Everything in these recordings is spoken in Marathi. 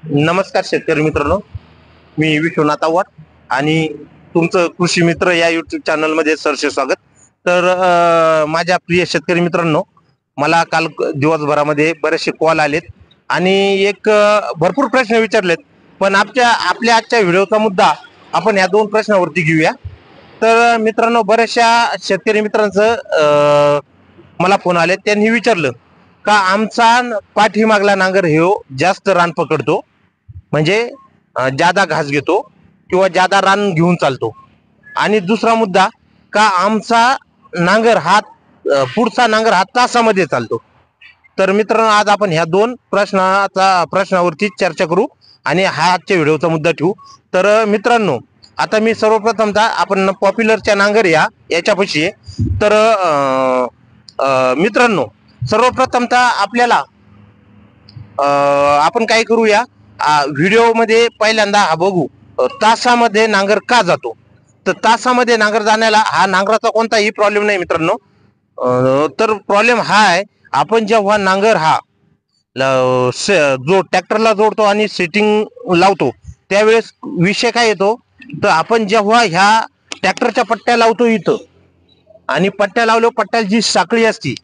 नमस्कार शेतकरी मित्रांनो, मी विश्वनाथ आव्हाड आणि तुमचं कृषी मित्र या युट्यूब चॅनल मध्ये सरसे स्वागत. तर माझ्या प्रिय शेतकरी मित्रांनो, मला काल दिवसभरामध्ये बरेचसे कॉल आलेत आणि एक भरपूर प्रश्न विचारलेत. पण आपल्या आजच्या व्हिडिओचा मुद्दा आपण या दोन प्रश्नावरती घेऊया. तर मित्रांनो, बऱ्याचशा शेतकरी मित्रांचं मला फोन आले, त्यांनी विचारलं का आमचा पाठीमागला नांगर हे जास्त रान पकडतो, म्हणजे जादा घास घेतो किंवा जादा रान घेऊन चालतो. आणि दुसरा मुद्दा का आमचा नांगर हा पुढचा नांगर हा तासामध्ये चालतो. तर मित्रांनो, आज आपण ह्या दोन प्रश्नावरती चर्चा करू आणि हा आजच्या व्हिडिओचा मुद्दा ठेवू. तर मित्रांनो, आता मी सर्वप्रथमतः आपण पॉप्युलरच्या नांगर याच्यापाशी आहे. तर मित्रांनो, सर्वप्रथमतः आपल्याला आपण काय करूया, व्हिडिओ मध्ये पहिल्यांदा हा बघू, तासामध्ये नांगर का जातो. तर तासामध्ये नांगर जाण्याला हा नांगराचा कोणताही प्रॉब्लेम नाही मित्रांनो. तर प्रॉब्लेम हा आहे, आपण जेव्हा नांगर हा जो ट्रॅक्टरला जोडतो आणि सेटिंग लावतो त्यावेळेस विषय काय येतो, तर आपण जेव्हा ह्या ट्रॅक्टरच्या पट्ट्या लावतो इथं, आणि पट्ट्या लावल्यावर पट्ट्याला जी साखळी असती,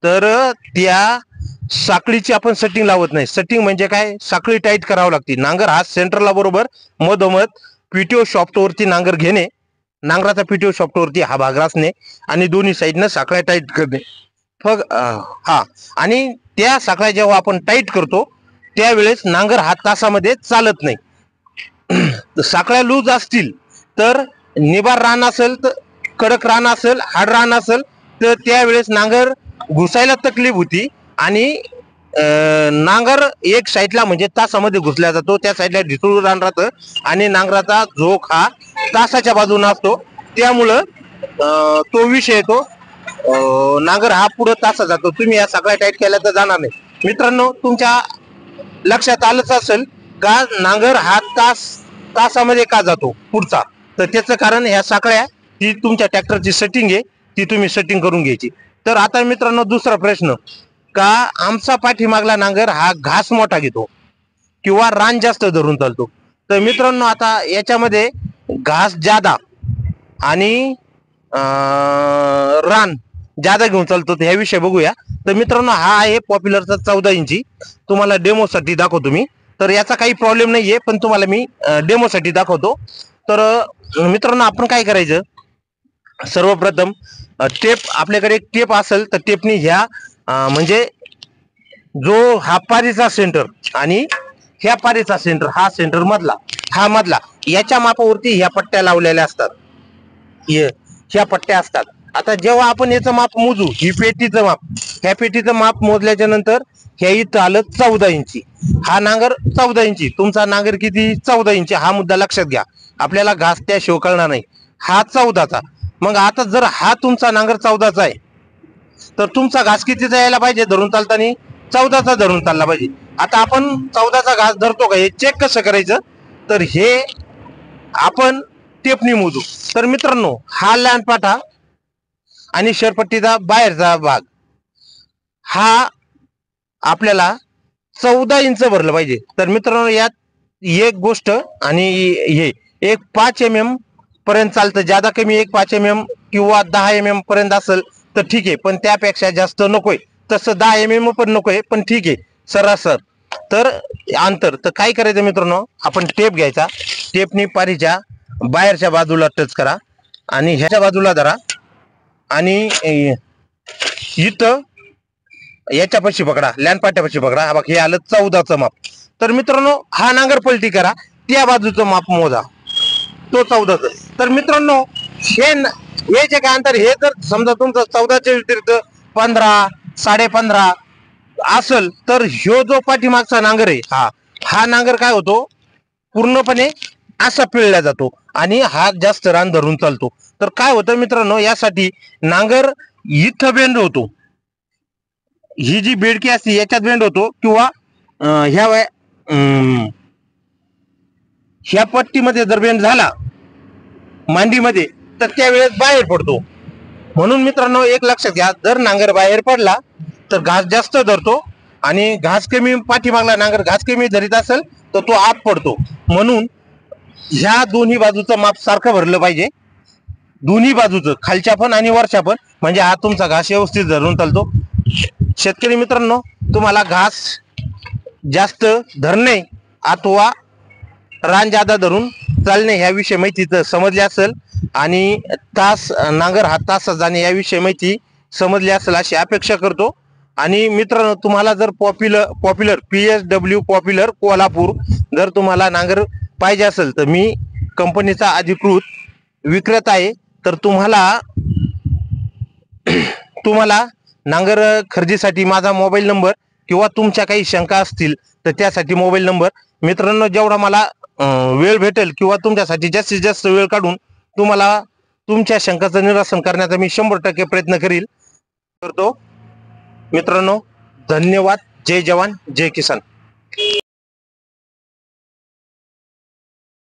तर त्या साखळीची आपण सेटिंग लावत नाही. सेटिंग म्हणजे काय, साखळी टाईट करावं लागते. नांगर हा सेंटरला बरोबर मधोमध पीटीओ सॉफ्टवरती नांगर घेणे, नांगराचा पीटीओ सॉफ्टवरती हा भाग असणे आणि दोन्ही साईडनं साखळ्या टाईट करणे. हा, आणि त्या साखळ्या जेव्हा आपण टाईट करतो त्यावेळेस नांगर हा तासामध्ये चालत नाही. साखळ्या लूज असतील तर, निबार रान असेल तर, कडक रान असेल, हाड रान असेल, तर त्यावेळेस नांगर घुसायला तकलीफ होती आणि नांगर एक साईडला म्हणजे तासामध्ये घुसला जातो, त्या साईडला ढिसूळ रान राहतं आणि नांगराचा झोक हा तासाच्या बाजूने असतो. त्यामुळं तो विषय येतो, नांगर हा पुढे तासा जातो. तुम्ही या सगळ्या टाईट केल्या तर जाणार नाही. मित्रांनो, तुमच्या लक्षात आलंच असेल का नांगर हा तासामध्ये का जातो पुढचा. तर त्याचं कारण ह्या साखळ्या, ती तुमच्या ट्रॅक्टरची सेटिंग आहे, ती तुम्ही सेटिंग करून घ्यायची. तर आता मित्रांनो, दुसरा प्रश्न का आमचा पाठीमागला नांगर हा घास मोठा घेतो किंवा रान जास्त धरून चालतो. तर मित्रांनो, आता याच्यामध्ये घास जादा आणि रान जादा घेऊन चालतो ह्या विषय बघूया. तर मित्रांनो, हा आहे पॉप्युलरचा 14 इंची. तुम्हाला डेमोसाठी दाखवतो मी. तर याचा काही प्रॉब्लेम नाहीये, पण तुम्हाला मी डेमोसाठी दाखवतो. तर मित्रांनो, आपण काय करायचं, सर्वप्रथम टेप, आपल्याकडे एक टेप असेल तर टेपनी ह्या म्हणजे जो हा पारीचा सेंटर आणि ह्या पारीचा सेंटर, हा सेंटर मधला, हा मधला, याच्या मापावरती ह्या पट्ट्या लावलेल्या असतात, ह्या पट्ट्या असतात. आता जेव्हा आपण याचं माप मोजू, ही पेटीचं माप, ह्या पेटीचं माप मोजल्याच्या नंतर ह्या इथं आलं 14 इंची. हा नांगर 14 इंची, तुमचा नांगर किती, 14 इंची. हा मुद्दा लक्षात घ्या, आपल्याला घास त्याशिवाय कळणार नाही. हा 14चा. मग आता जर हा तुमचा नांगर 14चा आहे, तर तुमचा घास कितीचा यायला पाहिजे धरून चालताना, 14चा धरून चालला पाहिजे. आता आपण 14चा घास धरतो का हे चेक कसं करायचं, तर हे आपण टेपनी मोजू. तर मित्रांनो, हा लहान पाटा आणि शेरपट्टीचा बाहेरचा भाग हा आपल्याला 14 इंच भरलं पाहिजे. तर मित्रांनो, यात एक गोष्ट, आणि हे एक 5 mm पर्यंत चालतं. ज्यादा कमी एक 5 mm किंवा 10 mm पर्यंत असेल तर ठीक आहे, पण त्यापेक्षा जास्त नकोय. तसं 10 mm पण नकोय, पण ठीक आहे सरासर. तर अंतर, तर काय करायचं मित्रांनो, आपण टेप घ्यायचा, टेपनी पारीच्या बाहेरच्या बाजूला टच करा आणि ह्याच्या बाजूला धरा आणि इथं याच्यापाशी पकडा, लॅनपाट्यापाशी पकडा. हा बघ, हे आलं 14चं माप. तर मित्रांनो, हा नांगर पलटी करा, त्या बाजूचं माप मोजा, तो 14चं. तर मित्रांनो, हे जे काय अंतर, हे जर समजा तुमचं 14च्या व्यतिरिक्त 15, 15.5 असेल, तर ह्यो जो पाठीमागचा नांगर आहे, हा नांगर काय होतो, पूर्णपणे असा पिळला जातो आणि हा जास्त रान धरून चालतो. तर काय होतं मित्रांनो, यासाठी नांगर इथं बेंड होतो, ही जी बेडकी असते याच्यात बेंड होतो, किंवा ह्या पट्टीमध्ये जर बेंड झाला मांडीमध्ये, तर त्यावेळेस बाहेर पडतो. म्हणून मित्रांनो, एक लक्षात घ्या, जर नांगर बाहेर पडला तर घास जास्त धरतो आणि घास कमी पाठीमागला नांगर घास कमी धरीत असेल तर तो आत पडतो. म्हणून ह्या दोन्ही बाजूचं माप सारखं भरलं पाहिजे, दोन्ही बाजूचं, खालच्या पण आणि वरच्या पण, म्हणजे हा तुमचा घास व्यवस्थित धरून चालतो. शेतकरी मित्रांनो, तुम्हाला घास जास्त धरणे अथवा रान जादा धरून चालणे ह्याविषयी माहिती तर समजली असेल, आणि तास नांगर हा तास जाणे याविषयी माहिती समजली असेल अशी अपेक्षा करतो. आणि मित्रांनो, तुम्हाला जर पॉप्युलर PSW पॉप्युलर कोल्हापूर जर तुम्हाला नांगर पाहिजे असेल तर मी कंपनीचा अधिकृत विक्रेता आहे. तर तुम्हाला नांगर खरेदीसाठी माझा मोबाईल नंबर किंवा तुमच्या काही शंका असतील तर त्यासाठी मोबाईल नंबर, मित्रांनो जेवढा मला वेळ भेटेल किंवा तुमच्यासाठी जास्तीत जास्त वेळ काढून तुम्हाला तुमच्या शंकाचं निरसन करण्याचा मी 100% प्रयत्न करतो. मित्रांनो, धन्यवाद. जय जवान जय किसान.